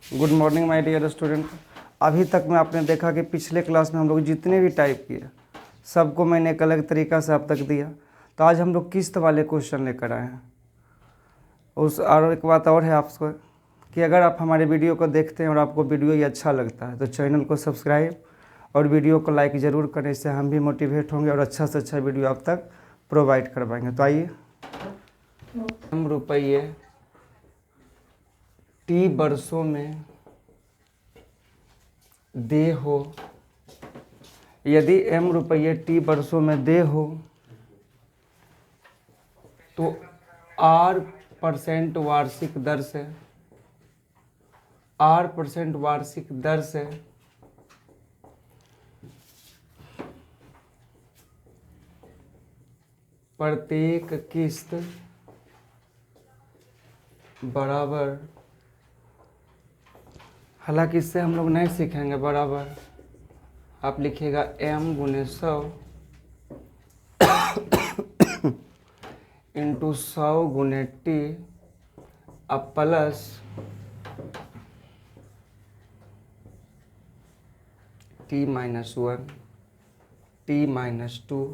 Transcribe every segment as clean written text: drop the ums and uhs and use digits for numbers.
Good morning my dear student. अभी तक में आपने देखा कि पिछले क्लास में हम लोग जितने भी टाइप किए सबको मैंने एक अलग तरीका से आप तक दिया। तो आज हम लोग किस्त वाले क्वेश्चन लेकर आए हैं। और एक बात और है आपको कि अगर आप हमारे वीडियो को देखते हैं और आपको वीडियो ये अच्छा लगता है तो चैनल को सब्सक्राइब और वीडियो को लाइक ज़रूर करें। इससे हम भी मोटिवेट होंगे और अच्छा से अच्छा वीडियो आप तक प्रोवाइड करवाएंगे। तो आइए, हम रुपये टी वर्षों में दे हो, यदि m रुपये टी वर्षों में दे हो तो r% वार्षिक दर से प्रत्येक किस्त बराबर, हालांकि इससे हम लोग नहीं सीखेंगे बराबर, आप लिखिएगा m गुने 100 इंटू 100 गुने टी अब प्लस t-1 t-2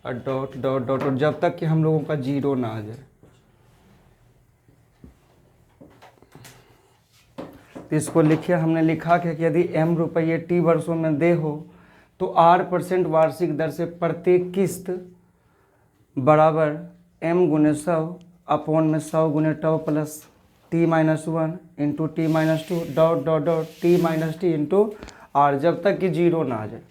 और डॉट डॉट डॉट जब तक कि हम लोगों का जीरो ना आ जाए। तो इसको लिखिए, हमने लिखा कि यदि m रुपये टी वर्षों में दे हो तो r% वार्षिक दर से प्रत्येक किस्त बराबर m गुने 100 अपॉन में 100 गुने tau plus t-1 into t-2 dot dot dot t-t into r जब तक कि जीरो ना आ जाए।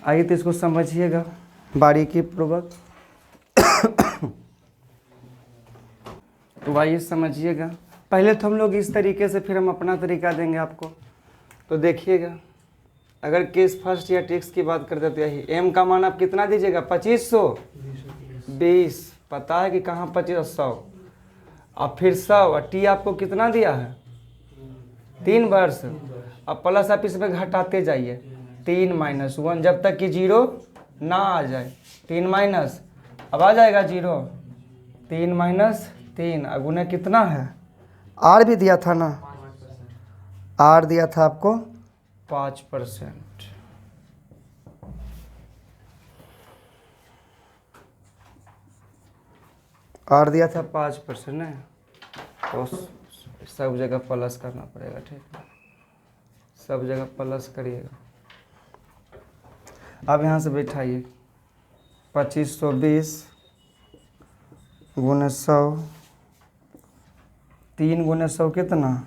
आइए तो इसको समझिएगा बारीकी पूर्वक। तो आइए समझिएगा। पहले तो हम लोग इस तरीके से, फिर हम अपना तरीका देंगे आपको। तो देखिएगा, अगर केस फर्स्ट या टेक्स की बात करते तो यही m का मान आप कितना दीजिएगा 2520, पता है कि कहाँ 2500, अब फिर 100 और टी आपको कितना दिया है 3 वर्ष। अब प्लस आप इसमें घटाते जाइए 3-1 जब तक कि जीरो ना आ जाए। 3- अब आ जाएगा जीरो, 3-3 अगुने कितना है आर भी दिया था ना, आर दिया था आपको 5%। आर दिया था 5% ना, तो सब जगह प्लस करना पड़ेगा। ठीक है, सब जगह प्लस करिएगा। अब यहाँ से बैठाइए 2520 गुने 100, 3 गुने 100 कितना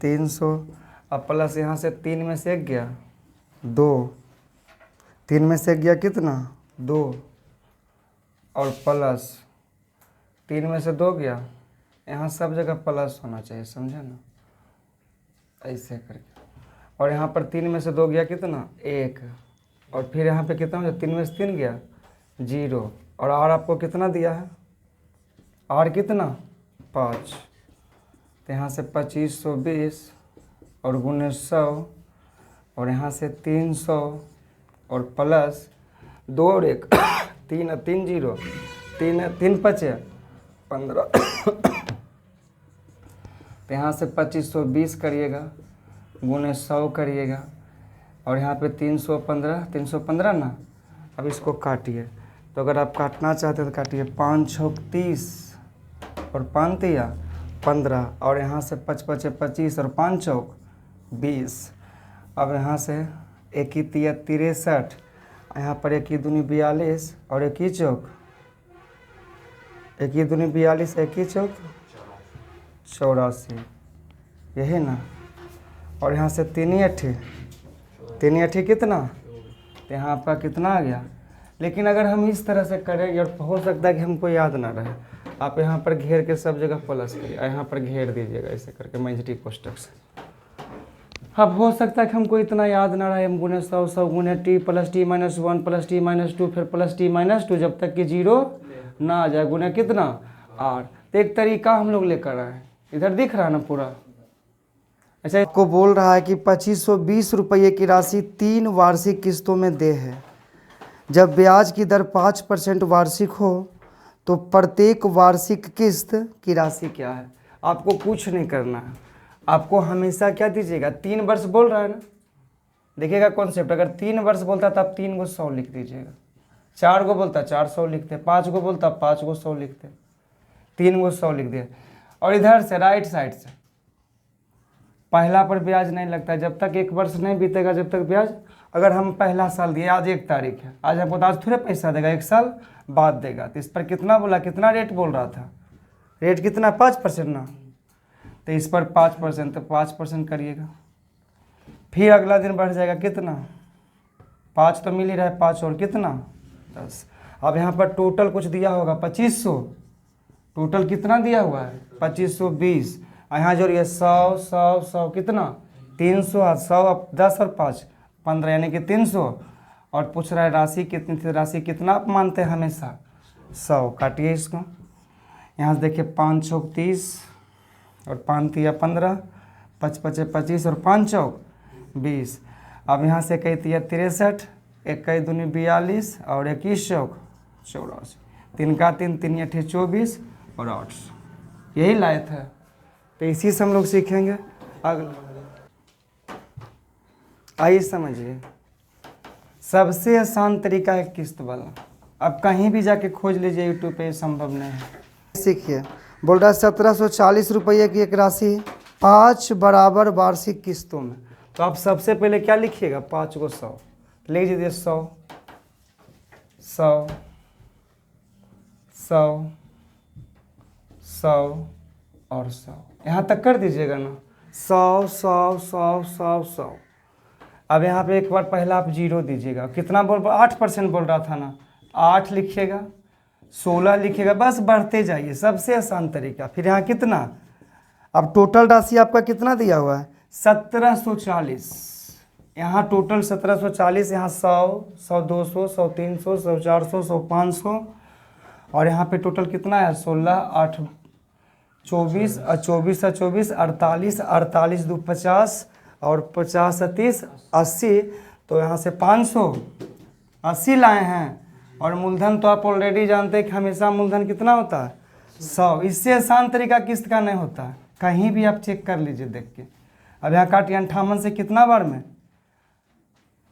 300, अब प्लस यहाँ से 3 में से 1 गया 2, 3 में से 1 गया कितना 2 और प्लस 3 में से 2 गया, यहाँ सब जगह प्लस होना चाहिए, समझे ना, ऐसे करके। और यहाँ पर 3 में से 2 गया कितना 1 और फिर यहाँ पे कितना हो गया 3 में से 3 गया 0 और आर आपको कितना दिया है, आर कितना 5। तो यहाँ से 2520 और गुने 100 और यहाँ से 300 और प्लस 2 और 1 3 3 0 3 5 15। तो यहाँ से 2520 करिएगा गुने 100 करिएगा और यहाँ पे 315 ना। अब इसको काटिए, तो अगर आप काटना चाहते हैं तो काटिए 5 छौक 30 और 5 तिया 15 और यहाँ से 5 5 25 और 5 चौक 20। अब यहाँ से 1 ही तिया 63, यहाँ पर 1 ही दूनी 42 और 1 ही चौक 1 ही दूनी 42 1 ही चौक 84, यही ना। और यहाँ से 3 8 कितना, तो यहाँ आपका कितना आ गया। लेकिन अगर हम इस तरह से करें और हो सकता है कि हमको याद ना रहे, आप यहाँ पर घेर के सब जगह प्लस करिए, यहाँ पर घेर दीजिएगा ऐसे करके मैजिक कोष्टक से। अब हो सकता है कि हमको इतना याद ना रहे, m गुने 100 100 गुने T plus t-1 plus t-2 फिर प्लस t-2 जब तक कि जीरो ना आ जाए गुने कितना r। तो एक तरीका हम लोग लेकर आए, इधर दिख रहा है ना पूरा। अच्छा, को बोल रहा है कि 2520 रुपये की राशि 3 वार्षिक किस्तों में दे है। जब ब्याज की दर 5% वार्षिक हो तो प्रत्येक वार्षिक किस्त की राशि क्या है। आपको कुछ नहीं करना है, आपको हमेशा क्या दीजिएगा, 3 वर्ष बोल रहा है ना, देखिएगा कॉन्सेप्ट, अगर 3 वर्ष बोलता तो आप 3 को 100 लिख दीजिएगा, 4 को बोलता 400 लिखते, 5 को बोलता 5 को 100 लिखते, 3 को 100 लिख दिया। और इधर से राइट साइड से पहला पर ब्याज नहीं लगता जब तक 1 वर्ष नहीं बीतेगा, जब तक ब्याज, अगर हम पहला साल दिए, आज 1 तारीख है, आज हमको तो आज थोड़े पैसा देगा, 1 साल बाद देगा, तो इस पर कितना बोला, कितना रेट बोल रहा था, रेट कितना 5% ना, तो इस पर 5%, तो 5% करिएगा, फिर अगला दिन बढ़ जाएगा कितना, 5 तो मिल ही रहा है, 5 और कितना 10। अब यहाँ पर टोटल कुछ दिया होगा 2500, टोटल कितना दिया हुआ है 2520, यहाँ जोड़िए 100 100 100 कितना 300, 100 अब 10 और 5 15 यानी कि 300, और पूछ रहा है राशि कितनी थी, राशि कितना आप मानते हैं हमेशा 100, काटिए इसको, यहाँ से देखिए 5 चौक 30 और 5 तिया 15, 5 पचे 25 और 5 चौक 20। अब यहाँ से 1 तिया 63, 1 दूनी 42 और 21 चौक 84, 3 का 3 3 8 24 और 800, यही लाए थे। तो इसी से हम लोग सीखेंगे अगला। आइए समझिए, सबसे आसान तरीका है किस्त वाला, अब कहीं भी जाके खोज लीजिए यूट्यूब पे, संभव नहीं है। सीखिए, बोल रहा है 1740 रुपये की एक राशि 5 बराबर वार्षिक किस्तों में, तो आप सबसे पहले क्या लिखिएगा, 5 को 100 लिख दीजिए, 100 100 100 100 और 100, यहाँ तक कर दीजिएगा ना, 100 100 100 100 100। अब यहाँ पे एक बार पहला आप 0 दीजिएगा, कितना बोल 8% बोल रहा था ना, 8 लिखिएगा, 16 लिखिएगा, बस बढ़ते जाइए, सबसे आसान तरीका। फिर यहाँ कितना, अब टोटल राशि आपका कितना दिया हुआ है 1740, यहाँ टोटल 1740, यहाँ 100 100 200 100 300 100 400 100 500, और यहाँ पे टोटल कितना है 16 8 24 24 24 48 48 2 50 और 50 30 80, तो यहाँ से 580 लाए हैं। और मूलधन तो आप ऑलरेडी जानते हैं कि हमेशा मूलधन कितना होता है 100, इससे आसान तरीका किस्त का नहीं होता है, कहीं भी आप चेक कर लीजिए देख के। अब यहाँ काटिए 58 से कितना बार में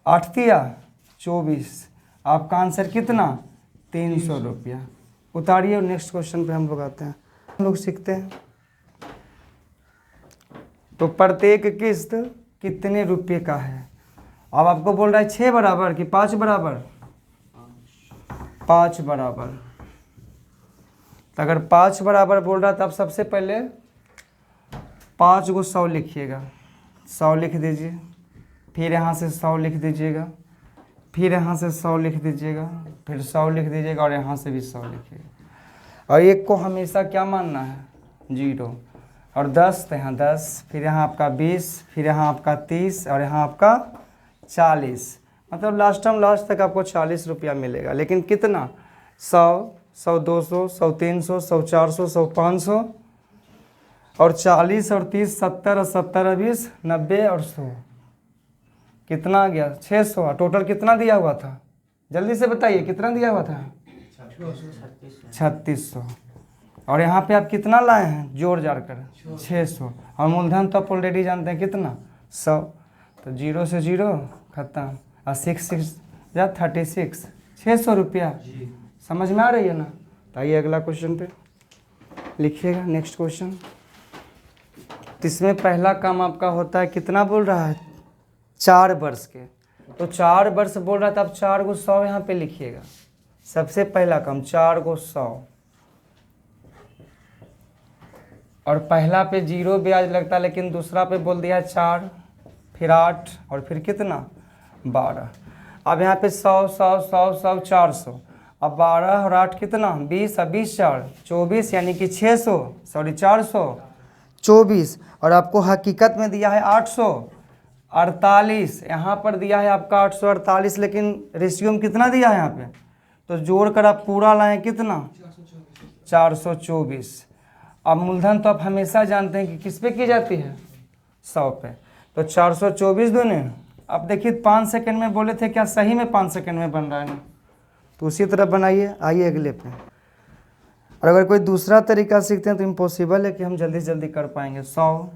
8 तिया 24, आपका आंसर कितना 300 रुपया। उतारिए और नेक्स्ट क्वेश्चन पे हम लोग आते हैं, हम लोग सीखते हैं। तो प्रत्येक किस्त कितने रुपये का है, अब आपको बोल रहा है 6 बराबर कि 5 बराबर, 5 बराबर, तो अगर 5 बराबर बोल रहा है तो आप सबसे पहले 5 को 100 लिखिएगा, 100 लिख दीजिए, फिर यहाँ से 100 लिख दीजिएगा, फिर यहाँ से 100 लिख दीजिएगा, फिर 100 लिख दीजिएगा, और यहाँ से भी 100 लिखिएगा। और एक को हमेशा क्या मानना है 0, और 10 तो यहाँ 10, फिर यहाँ आपका 20, फिर यहाँ आपका 30 और यहाँ आपका 40, मतलब लास्ट तक आपको 40 रुपया मिलेगा। लेकिन कितना 100 100 200 100 300 100 400 100 500 और 40 और 30 70 और 70 और 20 90 और 100, कितना आ गया 600। टोटल कितना दिया हुआ था, जल्दी से बताइए कितना दिया हुआ था 3600। और यहाँ पे आप कितना लाए हैं जोड़ जाड़ कर 600, और मूलधन तो आप ऑलरेडी जानते हैं कितना 100, तो 0 से 0 खत्म, और 6 6 या 36 600 रुपया। समझ में आ रही है ना। तो आइए अगला क्वेश्चन पे लिखिएगा, नेक्स्ट क्वेश्चन। तो इसमें पहला काम आपका होता है कितना बोल रहा है 4 वर्ष के, तो 4 वर्ष बोल रहा था, अब 4 को 100 यहाँ पे लिखिएगा। सबसे पहला काम 4 को 100, और पहला पे 0 ब्याज लगता है, लेकिन दूसरा पे बोल दिया 4, फिर 8 और फिर कितना 12। अब यहाँ पे 100 100 100 100 400, अब 12 और 8 कितना 20, अब 20 4 24 यानी कि 600 सॉरी 424, और आपको हकीकत में दिया है 848, यहाँ पर दिया है आपका 848, लेकिन रेशियो में कितना दिया है यहाँ पे, तो जोड़कर आप पूरा लाएं कितना 424। अब मूलधन तो आप हमेशा जानते हैं कि किस पे की जाती है 100 पे, तो 424 दूने, अब देखिए 5 सेकंड में बोले थे, क्या सही में 5 सेकंड में बन रहा है ना, तो उसी तरह बनाइए। आइए अगले पे, और अगर कोई दूसरा तरीका सीखते हैं तो इम्पॉसिबल है कि हम जल्दी से जल्दी कर पाएंगे। 100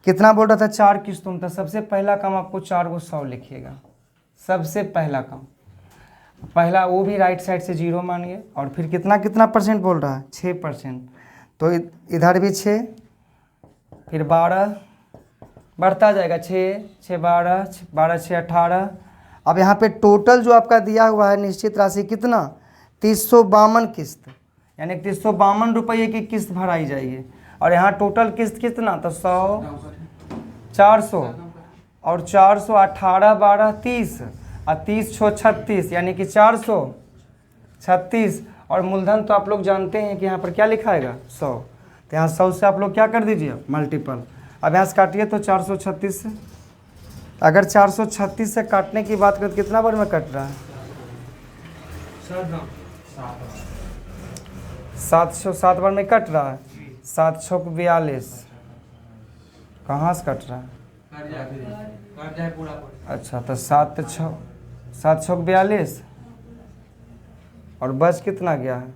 कितना बोल रहा था, 4 किस्तों में था। सबसे पहला काम आपको 4 को 100 लिखिएगा, सबसे पहला काम। पहला वो भी राइट साइड से 0 मानिए, और फिर कितना कितना परसेंट बोल रहा है, 6%। तो इधर भी 6, फिर 12 बढ़ता जाएगा, 6 6 12, 12 6 18। अब यहाँ पे टोटल जो आपका दिया हुआ है निश्चित राशि कितना, 352 किस्त, यानी 352 रुपये की किस्त भराई जाएगी। और यहाँ टोटल किस्त कितना, तो 100 400 और 400 18 12 30 और 30 6 36, यानी कि 436। और मूलधन तो आप लोग जानते हैं कि यहाँ पर क्या लिखाएगा, 100। तो यहाँ 100 से आप लोग क्या कर दीजिए, मल्टीपल। अब यहाँ से काटिए तो 436 से, अगर 436 से काटने की बात करें तो कितना बार में कट रहा है, 707 बार में कट रहा है। 7 6 42, कहाँ से कट रहा है, अच्छा तो 7 6 42, और बच कितना गया है,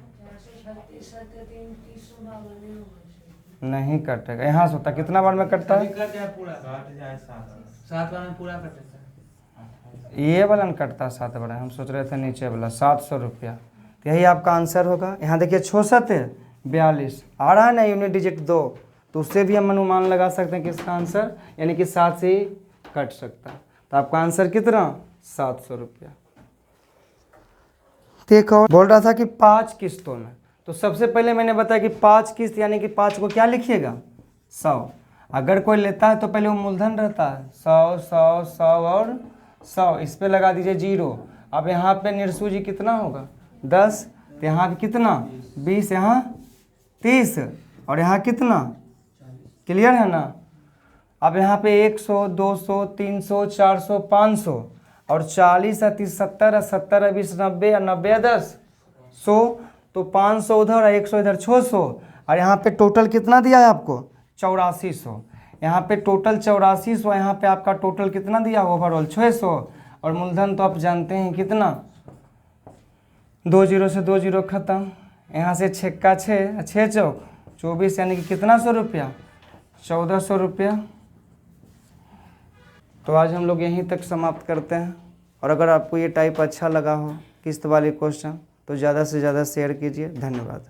नहीं कटेगा। यहाँ से होता कितना बार में कटता है, 7 बार में पूरा कटेगा। ये वाला न कटता है 7 बार, हम सोच रहे थे नीचे वाला 700 रुपया। तो यही आपका आंसर होगा। यहाँ देखिए 6 7 42 आ रहा है ना, यूनिट डिजिट 2, तो उससे भी हम अनुमान लगा सकते हैं कि इसका आंसर यानी कि 7 से ही कट सकता है। तो आपका आंसर कितना, 700 रुपया। एक और बोल रहा था कि 5 किस्तों में, तो सबसे पहले मैंने बताया कि 5 किस्त यानी कि 5 को क्या लिखिएगा, 100। अगर कोई लेता है तो पहले वो मूलधन रहता है, 100 100 100 और 100, इस पे लगा दीजिए 0। अब यहाँ पे निरसू जी कितना होगा, 10, तो यहाँ पे कितना 20, यहाँ 30, और यहाँ कितना, क्लियर है ना। अब यहाँ पे 100 200 300 400 500 और 40 30 70 70 20 90 और 90 10 100, तो 500 उधर और 100 इधर, 600। और यहाँ पे टोटल कितना दिया है आपको, 8400। यहाँ पे टोटल 8400, यहाँ पे आपका टोटल कितना दिया ओवरऑल 600। और मूलधन तो आप जानते हैं कितना, 2 0 से 2 0 खत्म। यहाँ से 6 का 6 6 चौक 24, यानी कि कितना 100 रुपया, 1400 रुपया। तो आज हम लोग यहीं तक समाप्त करते हैं। और अगर आपको ये टाइप अच्छा लगा हो किस्त वाली क्वेश्चन, तो ज़्यादा से ज़्यादा शेयर कीजिए। धन्यवाद।